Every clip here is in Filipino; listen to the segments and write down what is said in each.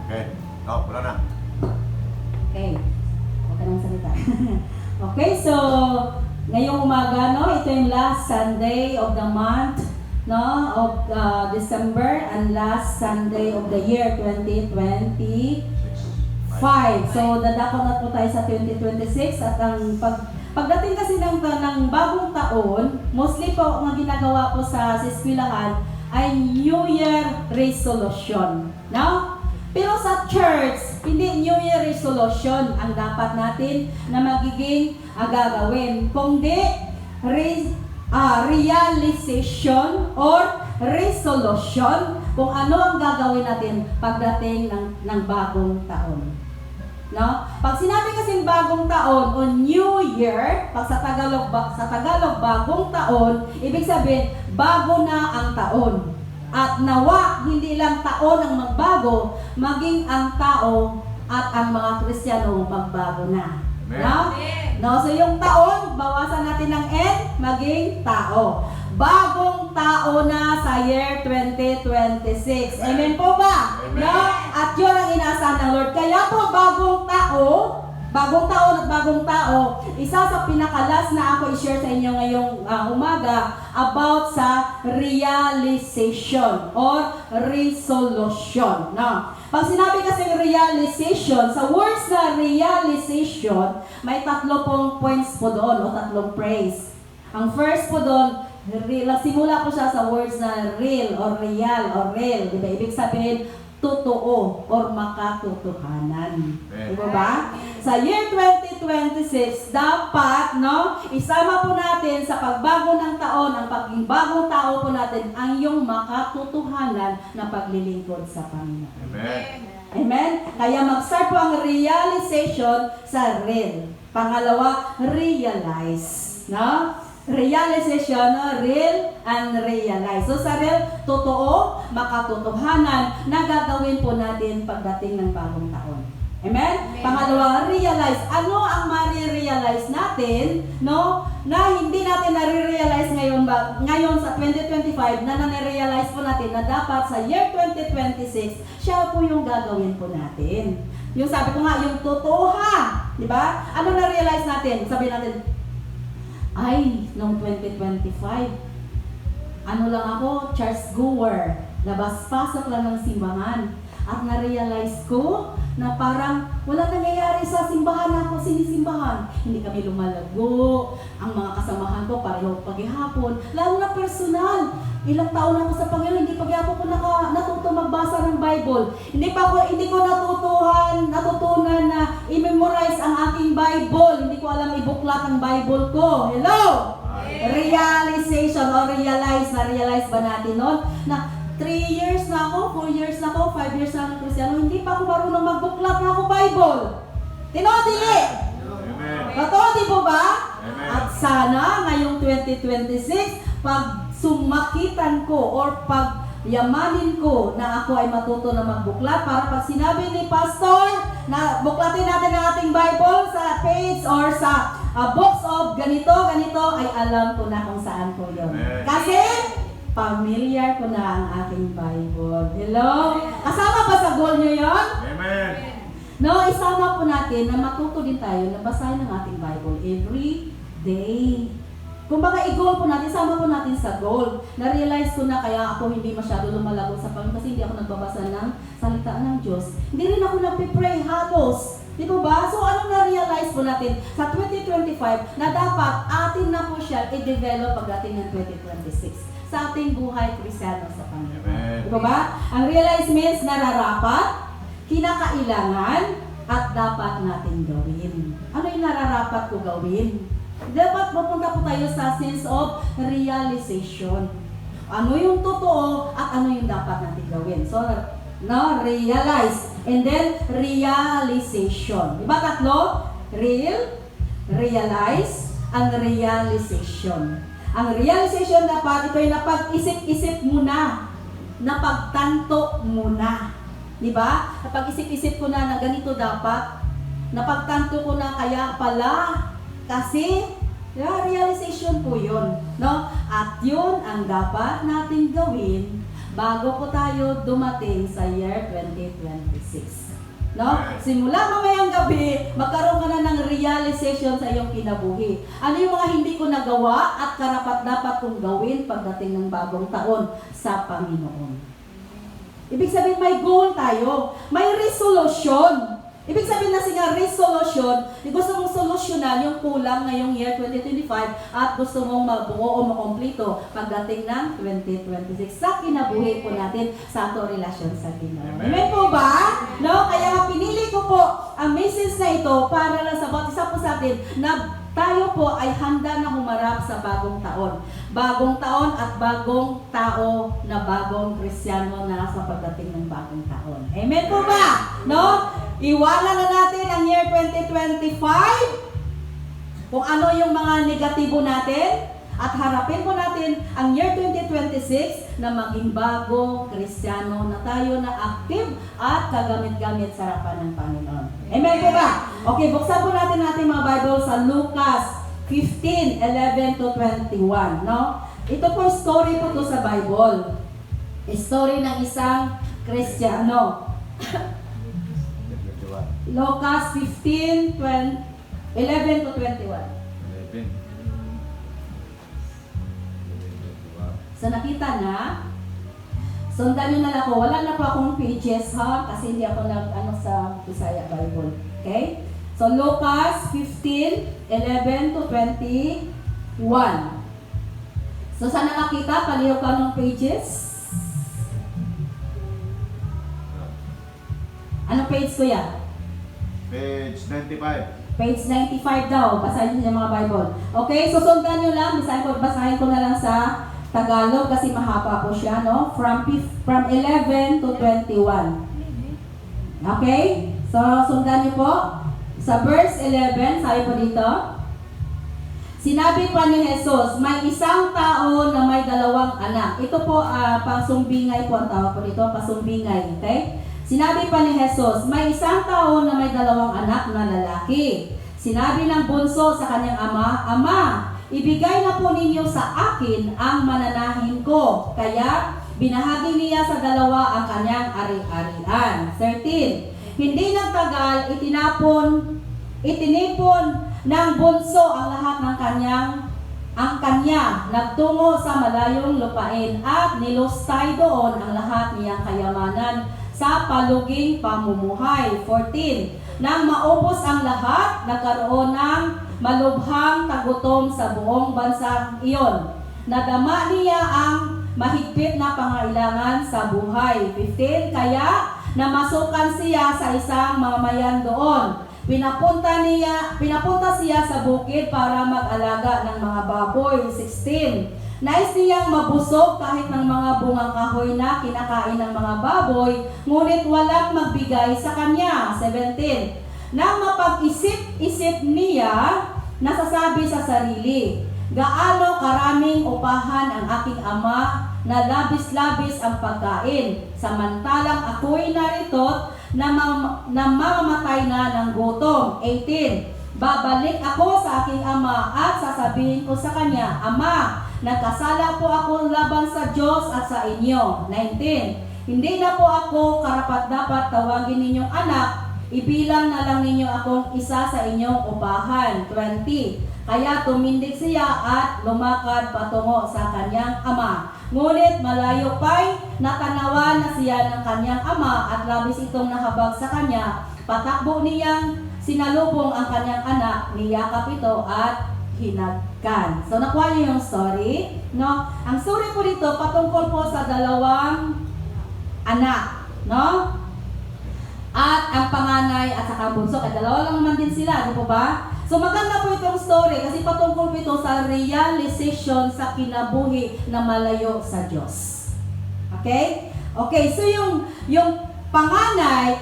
Okay. Oh, wala na. Okay. Huwag ka nang salita. Okay, so, ngayong umaga, no, ito yung last Sunday of the month, no, of December and last Sunday of the year 2025. So, dadako na po tayo sa 2026 at ang pagdating kasi ng bagong taon, mostly po ang ginagawa po sa eskwelahan ay New Year resolution, no? Pero sa church, hindi New Year resolution ang dapat natin na magiging gagawin, kundi realization or resolution kung ano ang gagawin natin pagdating ng bagong taon. No? Pag sinabi kasing bagong taon o New Year, pag sa Tagalog bagong taon, ibig sabihin bago na ang taon. At nawa, hindi lang taon ang magbago, maging ang tao at ang mga Kristiyano magbago na. No? No? So yung taon, bawasan natin ng N, maging tao. Bagong tao na sa year 2026. Amen po ba? Amen. No? At yun ang inaasahan ng Lord. Kaya po bagong taon at bagong tao, isa sa pinakalas na ako i-share sa inyo ngayong umaga about sa realization or resolution. No? Pag sinabi kasi realization, sa words na realization, may 3 pong points po doon o 3 phrase. Ang first po doon, simula po siya sa words na real or real or real. Diba? Ibig sabihin, totoo or makatotohanan. Diba ba? Sa year 2026, dapat, no, isama po natin sa pagbago ng taon, ang pagiging bagong tao po natin, ang yung makatotohanan na paglilingkod sa Panginoon. Amen. Amen? Kaya mag-start po ang realization sa real. Pangalawa, realize. No? Realization, no? Real and realize. So sa real, totoo, makatotohanan na gagawin po natin pagdating ng bagong taon. Amen? Pangalawa, realize. Ano ang ma-realize natin, no? Na hindi natin na-realize ngayon sa 2025, na na-realize po natin na dapat sa year 2026, siya po yung gagawin po natin. Yung sabi ko nga, yung totoo ha. Diba? Ano na-realize natin? Sabi natin, ay, noong 2025, ano lang ako, church goer, labas-pasok lang ng simbahan. At na-realize ko na parang wala nangyayari sa simbahan na ako sinisimbahan. Hindi kami lumalago, ang mga kasamahan ko pareho paghihapon, lalo na personal. Ilang taon ako sa Panginoon, hindi paghihapon ko natuto magbasa ng Bible. Hindi ko natutunan na i-memorize ang aking Bible. Hindi ko alam ibuklat ang Bible ko. Hello! Realization or realize ba natin nun? Na 3 years na ako, 4 years na ako, 5 years na ako Kristiyano, hindi pa ako marunong magbuklat na ako Bible. Tinodili! Totoo, di po ba? Amen. At sana ngayong 2026, pag sumakitan ko or pag yamanin ko na ako ay matuto na magbuklat, para pag sinabi ni Pastor na buklatin natin ang ating Bible sa page or sa books of ganito, ay alam ko na kung saan ko yun. Amen. Kasi familiar ko na ang aking Bible. Hello? Kasama ba sa goal nyo yun? Amen. No, isama po natin na matuto din tayo na basahin ang ating Bible every day. Kung baka i-goal po natin, isama po natin sa goal. Na-realize ko na kaya ako hindi masyado lumalago sa Panginoon kasi hindi ako nagbabasa ng salita ng Diyos. Hindi rin ako nagpipray halos. Di ba ba? So, anong na-realize po natin sa 2025 na dapat atin na po siya i-develop pagdating ng 2026 sa ating buhay Kristiyano sa Panginoon. Amen. Di ba ba? Ang realize means nararapat, kinakailangan, at dapat natin gawin. Ano yung nararapat ko gawin? Dapat mapunta po tayo sa sense of realization. Ano yung totoo at ano yung dapat natin gawin. So, no, realize. And then, realization. Diba 3? Real, realize, and realization. Ang realization dapat, ito ay napag-isip-isip muna. Napagtanto muna. Diba? Napag-isip-isip ko na ganito dapat. Napagtanto ko na kaya pala. Kasi, realization po yun. No? At yun ang dapat natin gawin bago po tayo dumating sa year 2026. No? Simula mamayang gabi, magkaroon ka na ng realization sa iyong kinabuhi. Ano yung mga hindi ko nagawa at karapat-dapat kong gawin pagdating ng bagong taon sa Panginoon. Ibig sabihin, may goal tayo. May resolution. Ibig sabihin na nga resolution, gusto mong solusyonan yung kulang ngayong year 2025 at gusto mong mabuo o makomplito pagdating ng 2026 sa kinabuhi po natin sa ato relasyon sa Ginoo. Amen po ba? No? Kaya nga pinili ko po ang message na ito para lang sa bawat isa po sa atin na tayo po ay handa na humarap sa bagong taon. Bagong taon at bagong tao na bagong Kristiyano na sa pagdating ng bagong taon. Amen po ba? No? Iwanan na natin ang year 2025 kung ano yung mga negatibo natin at harapin po natin ang year 2026 na maging bago Kristiyano na tayo na active at kagamit-gamit sa harapan ng Panginoon. Amen po ba? Okay, buksan po natin ating mga Bible sa Lucas 15:11 to 21. No? Ito po story po to sa Bible. Story ng isang Kristiyano. Lucas 15:11 to 21. So nakita na, sundan nyo na lang ako. Wala na po akong pages ha, kasi hindi ako nag-ano sa Bisaya Bible. Okay? So Lucas 15:11 to 21. So saan nakakita? Paliw ka ng pages? Anong page ko yan? Page 95. Page 95 daw. Basahin niyo yung mga Bible. Okay? So sundan nyo lang. Basahin ko na lang sa Tagalog kasi mahaba po siya, no? From 11 to 21. Okay? So, sundan niyo po. Sa verse 11, sabi po dito, sinabi pa ni Jesus, may isang tao na may dalawang anak. Ito po, pasumbingay po ang tawag po dito, pasumbingay. Okay? Sinabi pa ni Jesus, may isang tao na may dalawang anak na lalaki. Sinabi ng bunso sa kanyang ama, Ama, ibigay na po ninyo sa akin ang mananahin ko. Kaya, binahagi niya sa dalawa ang kanyang ari-arian. 13. Hindi nagtagal, itinipon ng bunso ang lahat ng kanya, nagtungo sa malayong lupain at nilustay doon ang lahat niyang kayamanan sa paluging pamumuhay. 14. Nang maubos ang lahat, nagkaroon ng malubhang tagutom sa buong bansang iyon. Nadama niya ang mahigpit na pangailangan sa buhay. 15. Kaya namasukan siya sa isang mamamayan doon. Pinapunta siya sa bukid para mag-alaga ng mga baboy. 16. Nais niyang mabusog kahit ng mga bungang kahoy na kinakain ng mga baboy, ngunit walang magbigay sa kanya. 17. Nang mapag-isip-isip niya, nasasabi sa sarili, gaano karaming upahan ang aking ama na labis-labis ang pagkain, samantalang ako'y narito na mamamatay na ng gutom. 18. Babalik ako sa aking ama at sasabihin ko sa kanya, Ama, nagkasala po ako laban sa Diyos at sa inyo. 19. Hindi na po ako karapat-dapat tawagin ninyong anak, ibilang na lang ninyo akong isa sa inyong upahan. 20. Kaya tumindig siya at lumakad patungo sa kanyang ama. Ngunit malayo pa'y natanawan na siya ng kanyang ama at labis itong nahabag sa kanya. Patakbo niyang sinalubong ang kanyang anak, niyakap ito at hinagkan. So, nakuha niyo yung story, no? Ang story po dito, patungkol po sa dalawang anak, no? At ang panganay at saka bunso, kaya dalawa lang naman din sila, di po ba? So, maganda po itong story kasi patungkol po ito sa realization sa kinabuhi na malayo sa Diyos. Okay? Okay, so yung panganay,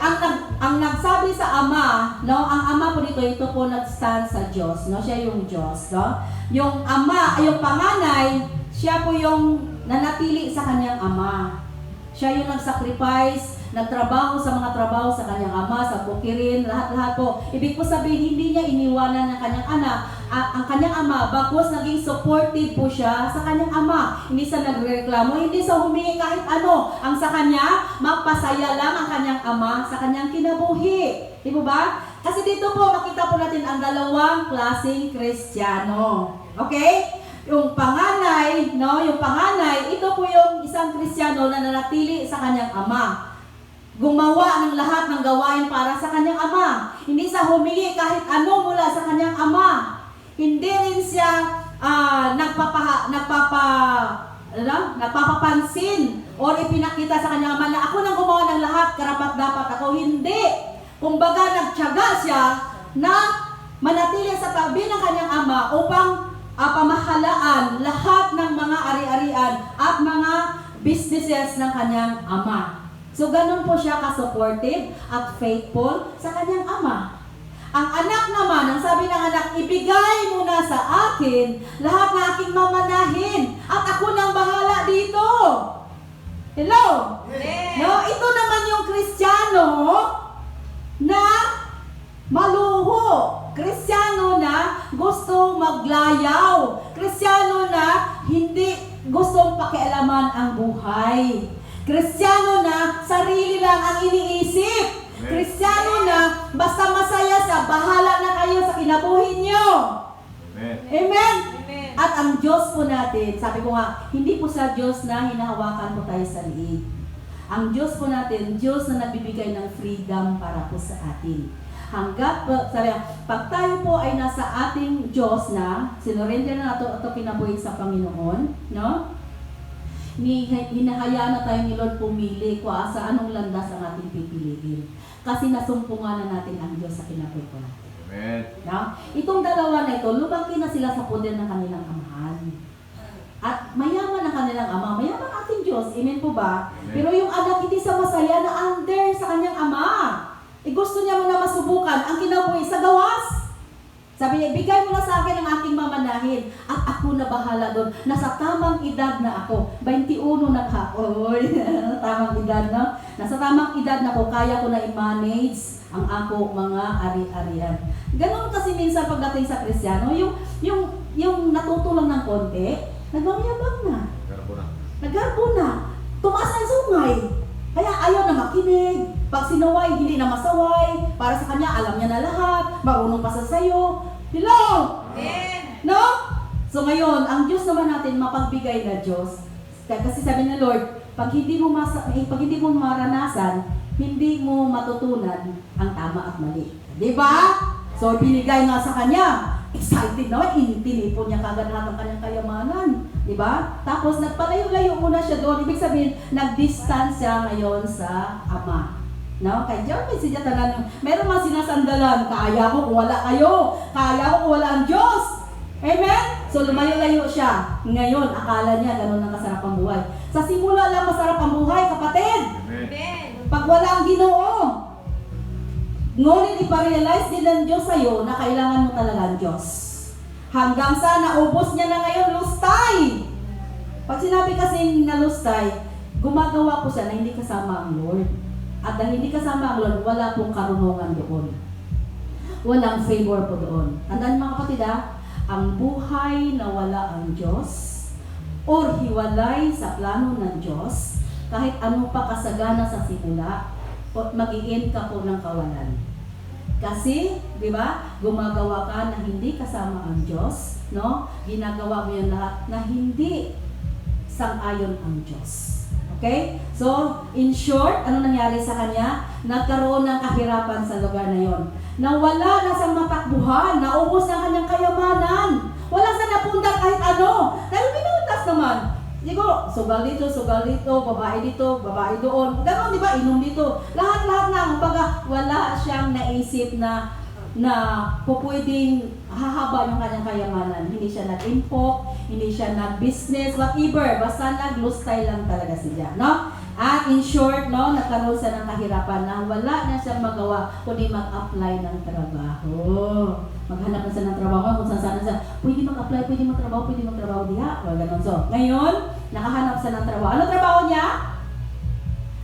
ang nagsabi sa ama, no? Ang ama po dito, ito po nag-stand sa Diyos, no? Siya yung Diyos, no? Yung ama, yung panganay, siya po yung nanatili sa kanyang ama. Siya yung nag-sacrifice, nagtrabaho sa mga trabaho sa kanyang ama, sa bukirin, lahat-lahat po. Ibig po sabihin, hindi niya iniwanan ng kanyang anak ang kanyang ama, bagkus naging supportive po siya sa kanyang ama. Hindi siya nagreklamo, hindi siya humingi kahit ano. Ang sa kanya, magpasaya lang ang kanyang ama sa kanyang kinabuhi. Di ba? Kasi dito po, makita po natin ang dalawang klaseng Kristiyano. Okay? Yung panganay, no? Yung panganay, ito po yung isang Kristiyano na nanatili sa kanyang ama. Gumawa ng lahat ng gawain para sa kanyang ama. Hindi siya humingi kahit ano mula sa kanyang ama. Hindi rin siya nagpapapansin o ipinakita sa kanyang ama na ako nang gumawa ng lahat, karapat-dapat ako. Hindi. Kumbaga, nagtiyaga siya na manatili sa tabi ng kanyang ama upang pamahalaan lahat ng mga ari-arian at mga businesses ng kanyang ama. So, ganun po siya ka-supportive at faithful sa kanyang ama. Ang anak naman, ang sabi ng anak, ibigay mo na sa akin lahat na aking mamanahin at ako nang bahala dito. Hello? Yes. No, ito naman yung Kristiyano na maluho. Kristiyano na gusto maglayaw. Kristiyano na hindi gustong pakialaman ang buhay. Kristiyano na sarili lang ang iniisip. Kristiyano na basta masaya sa bahala na kayo sa kinabuhi nyo. Amen. Amen? Amen. At ang Diyos po natin, sabi ko nga, hindi po sa Diyos na hinahawakan po tayo sa liig. Ang Diyos po natin, Diyos na nagbibigay ng freedom para po sa atin. Hanggat po, sabi, pag tayo po ay nasa ating Diyos na, sinurrender na nato ito kinabuhi sa Panginoon, no? Hinahayaan na tayo ni Lord pumili kung sa anong landas ang ating pipiliin. Kasi nasumpungan na natin ang Diyos sa kinabuhi ko natin. Amen. No? Itong dalawa na ito, lumaki na sila sa poder ng kanilang amahan. At mayaman ang kanilang ama, mayaman ang ating Diyos. Amen po ba? Amen. Pero yung anak hindi sa masaya na under sa kanyang ama. Gusto niya mo na masubukan ang kinabuhi sa gawas. Sabi niya, bigay mo na sa akin ang aking mamanahin at ako na bahala doon. Nasa tamang edad na ako. 21 na ka. Oy, tamang edad na. Nasa tamang edad na ako, kaya ko na i-manage ang ako mga ari-arian. Ganon kasi minsan pagdating sa Kristiyano, yung natuto lang ng konti, nagmamayabang na. Garbo na. Naggarbo na. Tumaas ang sungay. Kaya ayaw na makinig. Pag sinaway, hindi na masaway. Para sa kanya, alam niya na lahat. Marunong pa sa sayo. Hello? Amen. No? So ngayon, ang Diyos naman natin, mapagbigay na Diyos. Kasi sabi ng Lord, pag hindi mo maranasan, hindi mo matutunan ang tama at mali. Diba? So binigay nga sa kanya. Excited na, tinipon niya kagad lahat ng kanyang kayamanan. Diba? Tapos nagpalayo-layo muna siya doon. Ibig sabihin, nag-distance siya ngayon sa Ama. No? Kay John, may siya talagang, meron mga sinasandalan, kaya ko kung wala kayo. Kaya ko kung wala ang Diyos. Amen? So lumayo-layo siya. Ngayon, akala niya ganun ang kasarap ang buhay. Sa simula lang masarap ang buhay, kapatid. Amen. Amen. Pag wala ang Ginoo. Ngunit iparealize din ng Diyos sa'yo na kailangan mo talaga ang Diyos. Hanggang sa naubos niya na ngayon, lustay. Pag sinabi kasing na lustay, gumagawa ko siya na hindi kasama ang Lord. At dahil hindi kasama ang Lord, wala pong karunungan doon. Walang favor po doon. Tandaan mga kapatid ang buhay na wala ang Diyos or hiwalay sa plano ng Diyos, kahit ano pa kasagana sa simula, mag-i-end ka po ng kawalan. Kasi, di ba, gumagawa ka na hindi kasama ang Diyos, no? Ginagawa mo yan lahat na hindi sang-ayon ang Diyos. Okay? So, in short, ano nangyari sa kanya? Nagkaroon ng kahirapan sa lugar na yon. Nawala na sa matakbuhan, naubos na kanyang kayamanan. Wala sa napunta kahit ano. Dahil minutas naman. Siguro, sugal dito, babae doon. Ganon, di ba? Inom dito. Lahat-lahat na. Kumbaga, wala siyang naisip na pupwedeng hahaba yung kanyang kayamanan. Hindi siya nag-impok, hindi siya nag-business, whatever. Basta nag-lustay lang talaga siya. No? At in short, no, nagkaroon siya ng kahirapan na wala na siyang magawa kundi mag-apply ng trabaho. Maghanap na siya ng trabaho kung saan siya, pwede mag-apply, pwede magtrabaho diha. O, ganun. So, ngayon, nakahanap siya ng trabaho. Anong trabaho niya?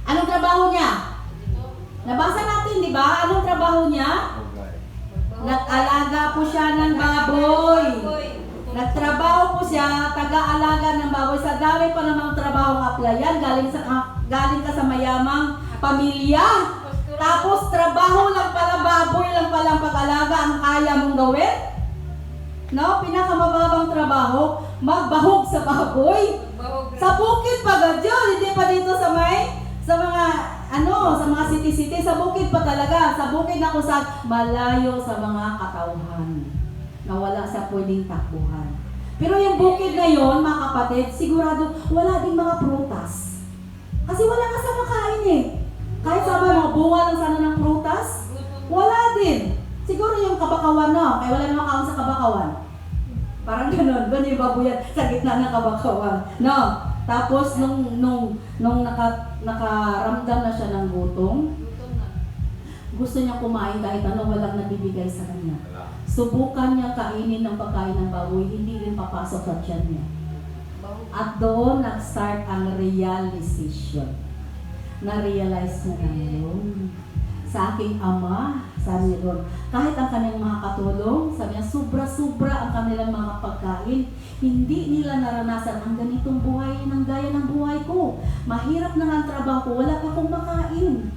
Anong trabaho niya? Nabasa natin, di ba? Anong trabaho niya? Okay. Nag-alaga po siya ng baboy. Nagtrabaho po siya, taga-alaga ng baboy. Sa dami pa namang trabaho ng applyan, galing ka sa mayamang pamilya. Tapos trabaho lang pala, baboy lang pala ang pag-alaga ang kaya mong gawin. No, pinakamababang trabaho, magbahog sa baboy. Sa bukid pa gadyo, hindi pa dito sa mga sa mga city-city, sa bukid pa talaga. Sa bukid na kung saan malayo sa mga katauhan. Na wala sa pwedeng takbuhan. Pero yung bukid na yon, mga kapatid, sigurado wala ding mga prutas. Kasi wala ka sa makain eh. Kahit sa mga bunga lang sana ng prutas, wala din. Siguro yung kabakawan na, kaya wala namang kaon sa kabakawan. Parang ganun, doon yung babuyan sa gitna ng kabakawan. No? Tapos nung nakaramdam na siya ng gutom, gusto niya kumain kahit ano, walang nabibigay sa kanya. Subukan niya kainin ng pagkain ng baboy, hindi rin papasok sa tiyan niya. At doon nag-start ang realization. Na-realize niya na yun. Sa aking ama, sabi niya doon, kahit ang kanyang mga katulong, sabi niya, sobra-sobra ang kanilang mga pagkain. Hindi nila naranasan ang ganitong buhay ng gaya ng buhay ko. Mahirap na ang trabaho ko, wala pa akong makain.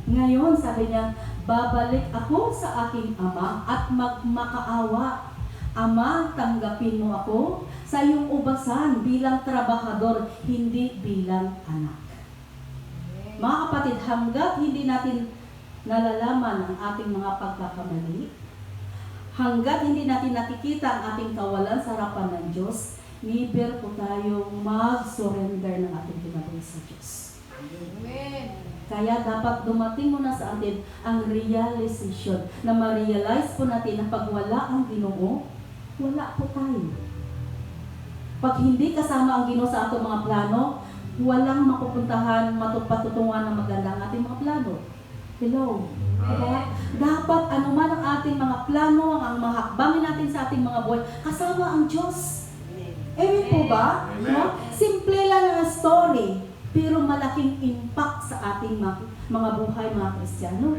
Ngayon, sabi niya, babalik ako sa aking ama at magmakaawa. Ama, tanggapin mo ako sa iyong ubasan bilang trabahador, hindi bilang anak. Mga kapatid, hanggat hindi natin nalalaman ang ating mga pagkakamali, hanggat hindi natin nakikita ang ating kawalan sa harapan ng Diyos, never po tayong mag-surrender ng ating kinabuhi sa Diyos. Amen. Kaya dapat dumating muna sa atin ang realization na ma-realize po natin na pag wala ang Ginoo, wala po tayo. Pag hindi kasama ang Ginoo sa atong mga plano, walang mapupuntahan, patutunguhan ng maganda ang ating mga plano. Hello? Diba? Dapat anuman ang ating mga plano, ang mga hakbangin natin sa ating mga buhay, kasama ang Diyos. Amen po ba? Amen. No? Simple lang ang story, pero malaking impact sa ating mga buhay, mga Kristiyano.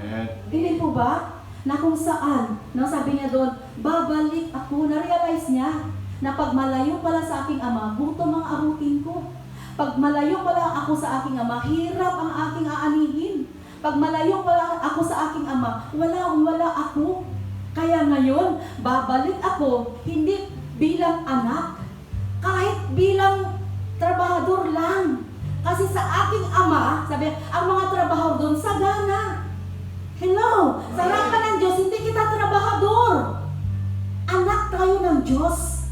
Amen po ba? Na kung saan, no, sabi niya doon, babalik ako, na-realize niya na pag malayo pala sa aking ama, gutom ang abutin ko. Pag malayo pala ako sa aking ama, hirap ang aking aanihin. Pag malayo pala ako sa aking ama, wala ako. Kaya ngayon, babalik ako, hindi bilang anak, kahit bilang trabahador lang. Kasi sa aking ama, sabi, ang mga trabahador doon, sagana. Hello! Sa harapan ng Diyos, hindi kita trabahador. Anak tayo ng Diyos.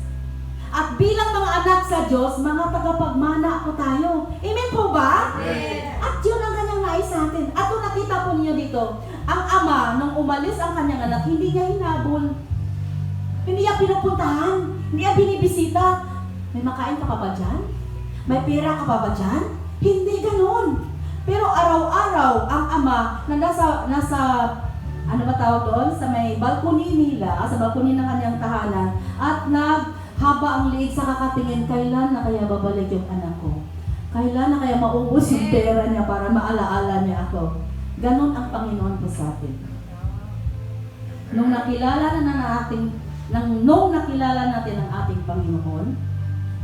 At bilang mga anak sa Diyos, mga tagapagmana po tayo. Amen po ba? Amen. At yun ang kanyang nais sa atin. At kung nakita po niyo dito, ang ama, nung umalis ang kanyang anak, hindi niya hinabol. Hindi niya pinupuntahan. Hindi niya binibisita. May makain ka pa ba dyan? May pera ka pa ba dyan? Hindi ganun. Pero araw-araw, ang ama na nasa ano ba tawag doon? Sa may balkoni nila, sa balkoni ng kanyang tahanan, at haba ang liig sa kakatingin, kailan na kaya babalik yung anak ko? Kailan na kaya maubos yung pera niya para maalaala niya ako? Ganon ang Panginoon po sa atin. Nung nakilala natin ang ating Panginoon,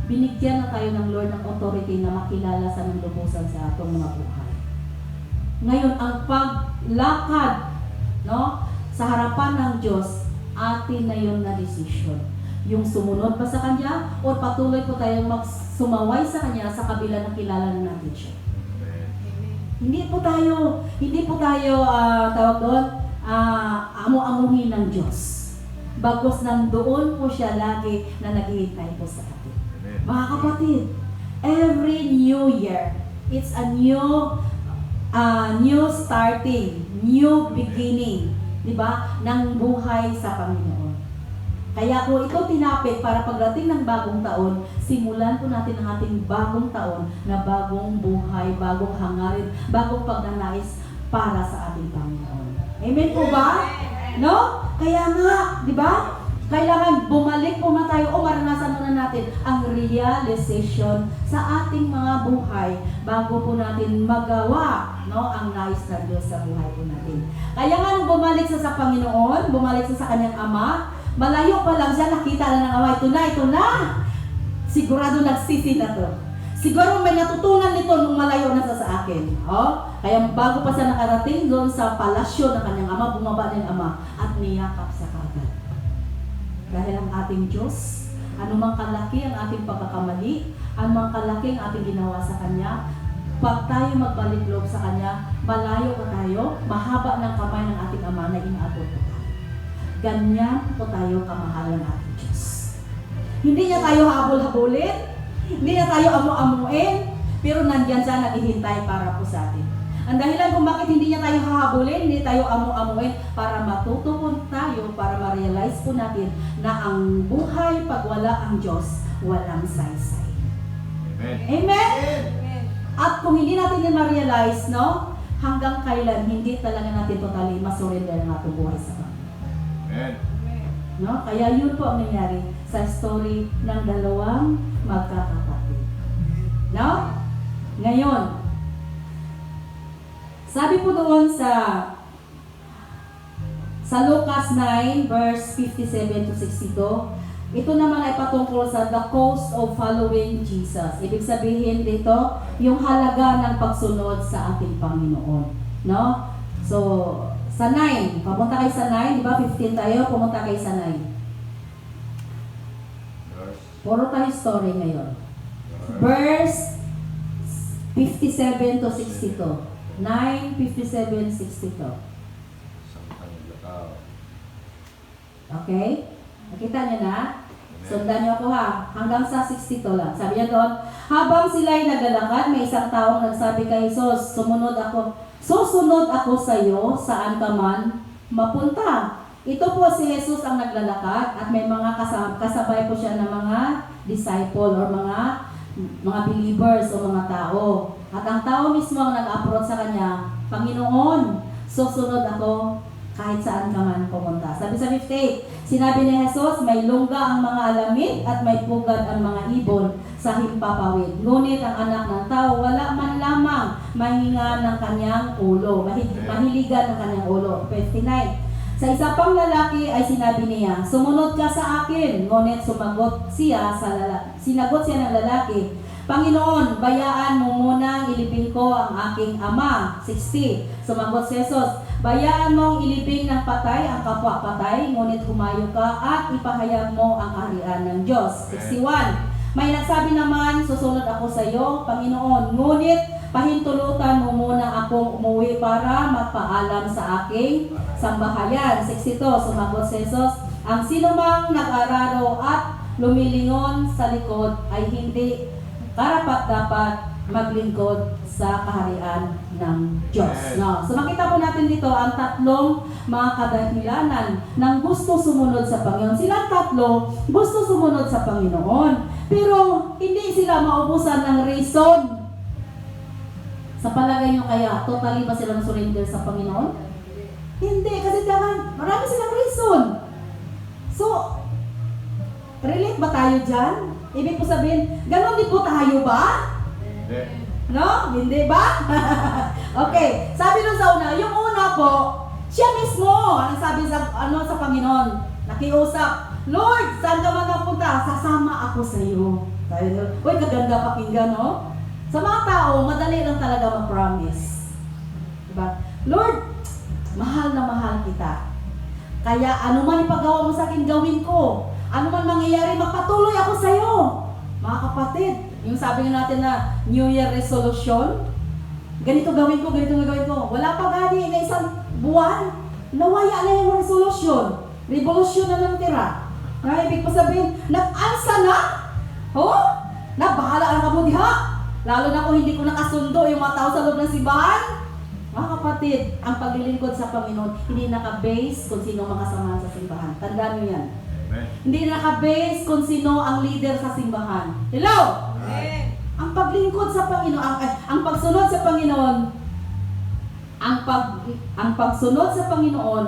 binigyan na tayo ng Lord ng authority na makilala sa nanglubusan sa atong mga buhay. Ngayon, ang paglakad, no, sa harapan ng Diyos, atin na yun na decision. Yung sumunod pa sa Kanya o patuloy po tayong sumaway sa Kanya sa kabila ng kilala na natin siya. Hindi po tayo tawag doon, amo-amuhin ng Diyos. Bagos nandoon po siya lagi na naghihintay po sa atin. Mga kapatid, every new year, it's a new starting, new beginning, di ba, ng buhay sa Panginoon. Kaya po ito tinapit para pagdating ng bagong taon, simulan po natin ang ating bagong taon na bagong buhay, bagong hangarin, bagong pagnanais para sa ating Panginoon. Amen po ba? No? Kaya nga, di ba? Kailangan bumalik po na tayo o maranasan muna natin ang realization sa ating mga buhay bago po natin magawa, no, ang nais na Diyos sa buhay po natin. Kaya nga nung bumalik siya sa Panginoon, bumalik siya sa kanyang ama, malayo pa lang siya, nakita na ng ama, ito na. Sigurado nagsisi na to. Siguro may natutunan nito nung malayo na siya sa akin. Kaya bago pa siya nakarating doon sa palasyo ng kanyang ama, bumaba ng ama at niyakap sa kagad. Dahil ang ating Diyos, anumang kalaki ang ating pagkakamali, anumang kalaki ang ating ginawa sa Kanya, pag tayo magbalik loob sa Kanya, malayo pa tayo, mahaba ng kamay ng ating Ama na inaabot po tayo. Ganyan po tayo kamahal ng ating Diyos. Hindi niya tayo habol-habulin, hindi niya tayo amu-amuin, pero nandyan siya naghihintay para po sa atin. Ang dahilan kung bakit hindi niya tayo hahabulin, hindi tayo amu-amuin, para matuto po tayo, para ma-realize po natin na ang buhay pag wala ang Diyos, walang saysay. Amen. Amen? Amen. At kung hindi natin din ma-realize, no, hanggang kailan hindi talaga natin totally masurrender ang ating buhay sa Panginoon. Amen. Amen. No? Kaya yun po ang nangyari sa story ng dalawang magkakapatid. No? Ngayon, sabi po doon sa Lucas 9 verse 57 to 62, ito naman ay patungkol sa the cost of following Jesus. Ibig sabihin dito, yung halaga ng pagsunod sa ating Panginoon. No? So, sa 9, papunta kayo sa 9, di ba? 15 tayo, pumunta kayo sa 9. Puro tayo story ngayon. Verse 57 to 62. 9, 57, 62. Okay? Nakita niyo na? Sundan niyo ako ha. Hanggang sa 62 lang. Sabi niya doon, habang sila'y naglalakad, may isang taong nagsabi kay Jesus, susunod ako sa iyo, saan ka man mapunta. Ito po si Jesus ang naglalakad at may mga kasabay po siya ng mga disciple or mga believers o mga tao. At ang tao mismo ang nag-approach sa kanya, Panginoon, susunod ako kahit saan ka man pumunta. Sabi sa 58, sinabi ni Jesus, may lungga ang mga alamid at may pugad ang mga ibon sa himpapawid. Ngunit ang anak ng tao, wala man lamang mahinga ng kanyang ulo, mahiligan ng kanyang ulo. 59, sa isa pang lalaki ay sinabi niya, sumunod ka sa akin. Ngunit sinagot siya ng lalaki, Panginoon, bayaan mo munang ilibing ko ang aking ama. 60. Sumagot si Jesus, bayaan mong ilibing ng patay ang kapwa patay, ngunit humayo ka at ipahayag mo ang kaharian ng Diyos. 61. May nagsabi naman, susunod ako sa iyo, Panginoon, ngunit pahintulutan mo muna akong umuwi para magpaalam sa aking sambahayan. 62. Sumagot si Jesus, ang sinumang nag-araro at lumilingon sa likod ay hindi karapat-dapat maglingkod sa kaharian ng Diyos. No? So makita po natin dito ang tatlong mga kadahilanan ng gusto sumunod sa Panginoon. Silang tatlo gusto sumunod sa Panginoon, pero hindi sila maubusan ng reason. Sa palagay nyo kaya, totally ba sila surrender sa Panginoon? Hindi, kasi marami silang reason. So, relate ba tayo dyan? Ibig po sabihin, ganon din po tayo ba? Hindi. No? Hindi ba? Okay, sabi nun sa una, yung una po, siya mismo, ang sabi sa Panginoon, nakiusap, Lord, saan ka man napunta? Sasama ako sa iyo. Sabi nun, uy, kaganda pakinggan, no? Sa mga tao, madali lang talaga mag-promise. Diba? Lord, mahal na mahal kita. Kaya ano man ipagawa mo sa akin, gawin ko. Ano man mangyayari, magpatuloy ako sa iyo. Mga kapatid, yung sabi natin na New Year resolution, ganito gawin ko, ganito gawin ko. Wala pa gani na isang buwan, nawaya na yung resolution. Revolution na lang tira. Ibig po sabihin, nag-ansa na? Nabahala na ka mo diha. Lalo na kung hindi ko nakasundo yung mga tao sa loob ng simbahan. Mga kapatid, ang paglilingkod sa Panginoon, hindi naka-base kung sino makasama sa simbahan. Tandaan nyo yan. Amen. Hindi naka-base kung sino ang leader sa simbahan. Hello? Amen. Ang paglingkod sa Panginoon, ang pagsunod sa Panginoon, ang pagsunod sa Panginoon,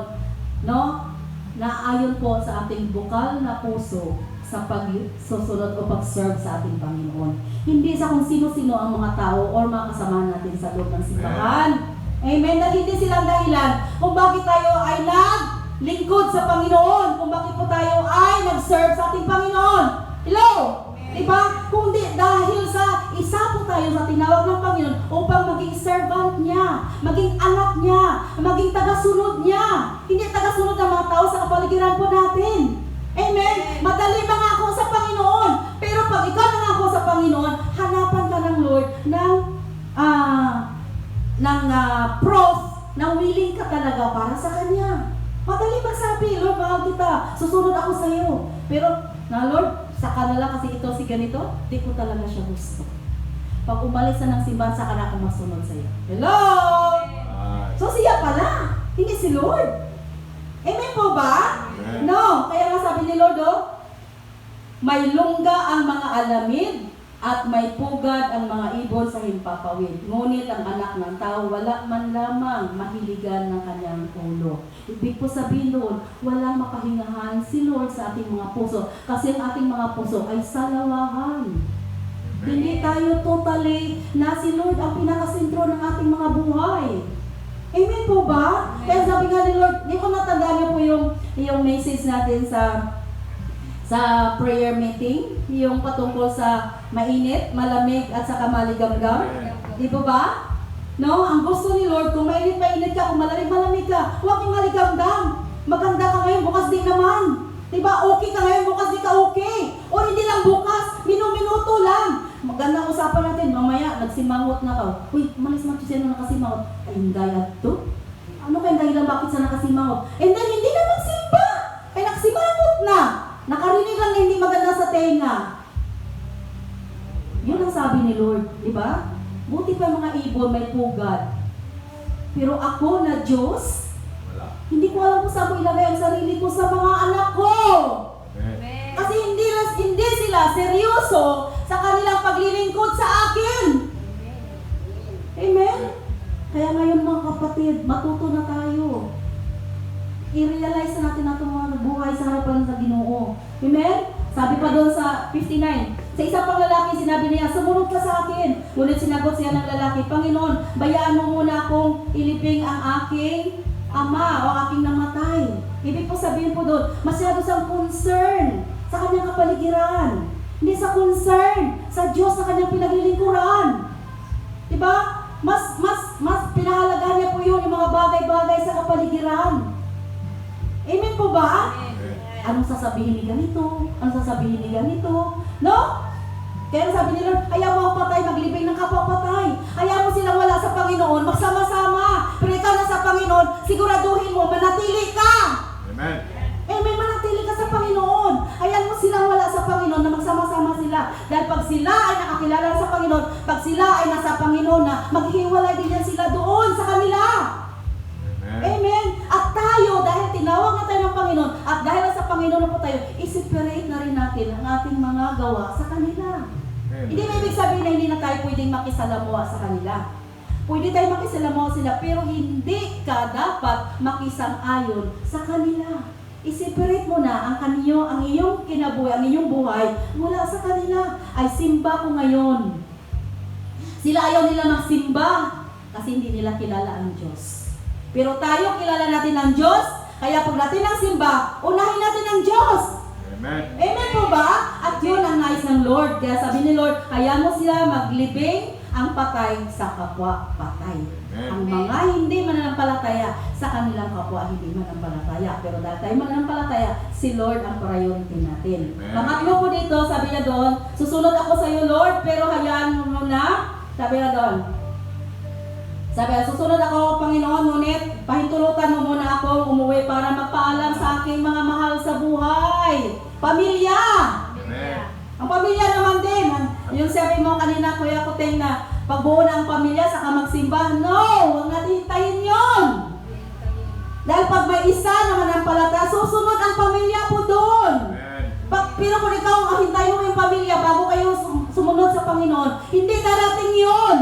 no, naayon po sa ating bukal na puso sa pagsusunod o pag-serve sa ating Panginoon. Hindi sa kung sino-sino ang mga tao o mga kasama natin sa loob ng simbahan. Amen? Na hindi silang dahilan kung bakit tayo ay naglingkod sa Panginoon, kung bakit po tayo ay nag-serve sa ating Panginoon. Hello? Diba? Kundi dahil sa isa po tayo sa tinawag ng Panginoon upang maging servant niya, maging anak niya, maging tagasunod niya. Hindi tagasunod ng mga tao sa kapaligiran po natin. Amen? Madali mangako sa Panginoon. Pero pag ikaw nangako sa Panginoon, hanapan ka ng Lord ng proof na willing ka talaga para sa Kanya. Madali magsabi, Lord, mahal kita, susunod ako sa iyo. Pero, Lord, saka na lang kasi ito si ganito, di ko talaga siya gusto. Pag umalis na ng simbahan, saka na ako masunod sa iyo. Hello? So siya pala, hindi si Lord. Amen po ba? Amen. No, kaya nga sabi ni Lord, may lungga ang mga alamid at may pugad ang mga ibon sa himpapawid. Ngunit ang anak ng tao wala man lamang mahiligan ng kanyang ulo. Ibig po sabihin doon, walang makahingahan si Lord sa ating mga puso. Kasi ang ating mga puso ay salawahan. Hindi tayo totally na si Lord ang pinakasentro ng ating mga buhay. Amen po ba? Kaya sabi nga ni Lord, hindi ko natandaan niyo po yung message natin sa prayer meeting, yung patungkol sa mainit, malamig, at saka maligamgam. Di po ba? No? Ang gusto ni Lord, kung mainit ka, kung malamig ka, huwag yung maligamgam. Maganda ka ngayon, bukas di naman. Diba? Okay ka ngayon, bukas di ka okay. O hindi lang bukas, minuto lang. Magandang usapan natin, mamaya, nagsimangot na ka. Uy, malis mo siya na nakasimangot. Ay, hindi to. Ano kayong dahilan bakit siya nakasimangot? And then, hindi na magsimba. Ay, nagsimangot na. Nakarinig lang na hindi maganda sa tenga. Yun ang sabi ni Lord, di ba? Buti pa mga ibon, may pugad. Pero ako na Diyos, hindi ko alam kung saan ko ilagay ang sarili ko sa mga anak ko. Amen. Kasi hindi sila seryoso sa kanilang paglilingkod sa akin. Amen? Kaya ngayon mga kapatid, matuto na tayo. I-realize na natin natin mga buhay sa harapan sa Ginoo. Amen? Sabi pa doon sa 59, sa isa pang lalaki sinabi niya, sumunod ka sa akin. Ngunit sinagot siya ng lalaki, Panginoon, bayaan mo muna akong iliping ang aking ama o aking namatay. Ibig po sabihin po doon, masyado siyang concern sa kanyang kapaligiran. Hindi sa concern sa Diyos na kanyang pinaglilingkuran. Diba? Mas pinahalagahan niya po yun yung mga bagay-bagay sa kapaligiran. Amen po ba? Anong sasabihin ni ganito? Anong sasabihin ni ganito? No? Kaya sabi ni Lord, ayaw mo ang patay, maglibing ng kapapatay. Ayaw mo silang wala sa Panginoon, magsama-sama. Pero ikaw na sa Panginoon, siguraduhin mo, manatili ka. Amen. Amen, manatili ka sa Panginoon. Ayaw mo silang wala sa Panginoon na magsama-sama sila. Dahil pag sila ay nakakilala sa Panginoon, pag sila ay nasa Panginoon na, maghiwalay din yan sila doon sa kanila. Amen. At tayo, dahil tinawag na tayo ng Panginoon, at dahil sa Panginoon na po tayo, i-separate na rin natin ang ating mga gawa sa kanila. Hindi na ibig sabihin na hindi na tayo pwedeng makisalamuha sa kanila. Pwede tayo makisalamuha sila, pero hindi ka dapat makisang-ayon sa kanila. I-separate mo na ang iyong kinabuhay, ang inyong buhay mula sa kanila. Ay, simba ko ngayon. Sila ayaw nila magsimba kasi hindi nila kilala ang Diyos. Pero tayo, kilala natin ang Diyos, kaya pag natin ang simba, unahin natin ang Diyos. Amen. Amen po ba? At yun ang nais ng Lord. Kaya sabi ni Lord, kaya mo sila maglibing ang patay sa kapwa patay. Amen. Ang mga hindi mananampalataya sa kanilang kapwa hindi mananampalataya. Pero dahil tayo mananampalataya, si Lord ang priority natin. Amen. Pangatlo po dito, sabi niya doon, susunod ako sa iyo Lord, pero hayaan mo muna. Sabi niya doon, susunod ako, Panginoon, ngunit pahintulutan mo muna ako umuwi para magpaalam sa aking mga mahal sa buhay. Pamilya! Amen. Ang pamilya naman din. Yung sabi mo kanina, Kuya Kuteng, na pagbuo ng pamilya, saka magsimba. No! Huwag natin hintayin yun! Dahil pag may isa naman ang palata, susunod ang pamilya po doon. Amen. Pero kung ikaw ang hintayin mo yung pamilya bago kayo sumunod sa Panginoon, hindi darating yun!